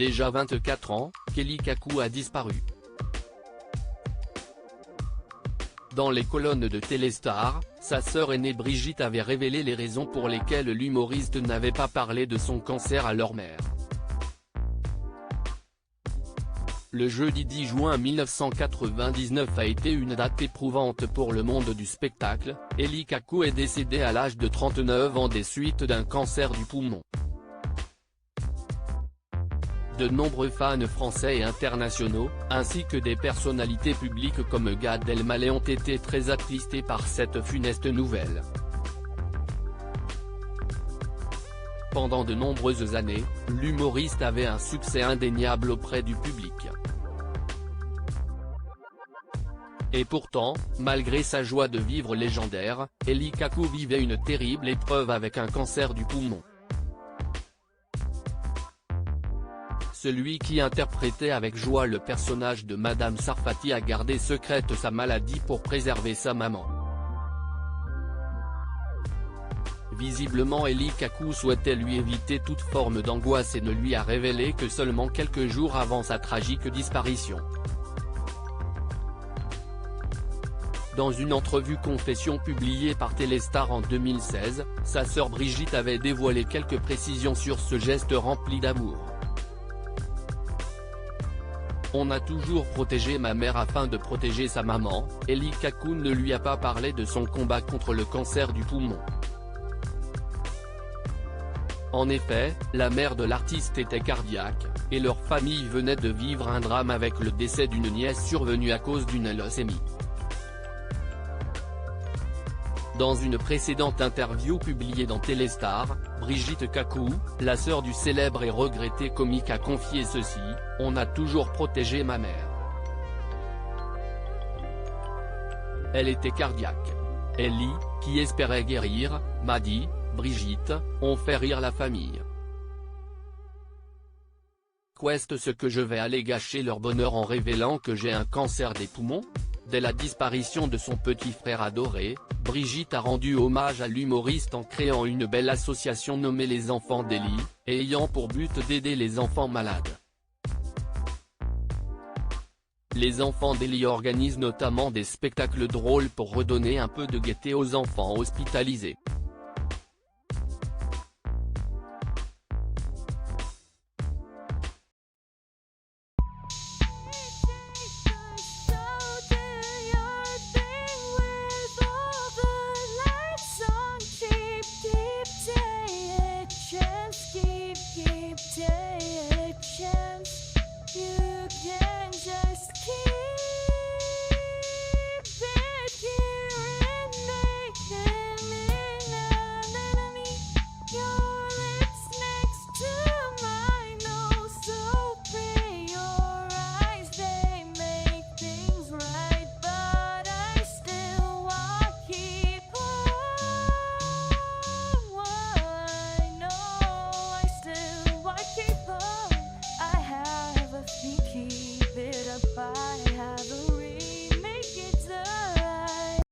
déjà 24 ans, Kelly Kakou a disparu. Dans les colonnes de Téléstar, sa sœur aînée Brigitte avait révélé les raisons pour lesquelles l'humoriste n'avait pas parlé de son cancer à leur mère. Le jeudi 10 juin 1999 a été une date éprouvante pour le monde du spectacle. Kelly Kakou est décédée à l'âge de 39 ans des suites d'un cancer du poumon. De nombreux fans français et internationaux, ainsi que des personnalités publiques comme Gad Elmaleh ont été très attristés par cette funeste nouvelle. Pendant de nombreuses années, l'humoriste avait un succès indéniable auprès du public. Et pourtant, malgré sa joie de vivre légendaire, Kelly Kakou vivait une terrible épreuve avec un cancer du poumon. Celui qui interprétait avec joie le personnage de Madame Sarfati a gardé secrète sa maladie pour préserver sa maman. Visiblement Kelly Kakou souhaitait lui éviter toute forme d'angoisse et ne lui a révélé que seulement quelques jours avant sa tragique disparition. Dans une entrevue confession publiée par Téléstar en 2016, sa sœur Brigitte avait dévoilé quelques précisions sur ce geste rempli d'amour. On a toujours protégé ma mère afin de protéger sa maman. Kelly Kakou ne lui a pas parlé de son combat contre le cancer du poumon. En effet, la mère de l'artiste était cardiaque, et leur famille venait de vivre un drame avec le décès d'une nièce survenue à cause d'une leucémie. Dans une précédente interview publiée dans Téléstar, Brigitte Kakou, la sœur du célèbre et regretté comique a confié ceci: « On a toujours protégé ma mère. Elle était cardiaque. Kelly, qui espérait guérir, m'a dit, Brigitte, on fait rire la famille. Qu'est-ce ce que je vais aller gâcher leur bonheur en révélant que j'ai un cancer des poumons ?» Dès la disparition de son petit frère adoré, Brigitte a rendu hommage à l'humoriste en créant une belle association nommée Les Enfants d'Kelly, ayant pour but d'aider les enfants malades. Les Enfants d'Kelly organisent notamment des spectacles drôles pour redonner un peu de gaieté aux enfants hospitalisés.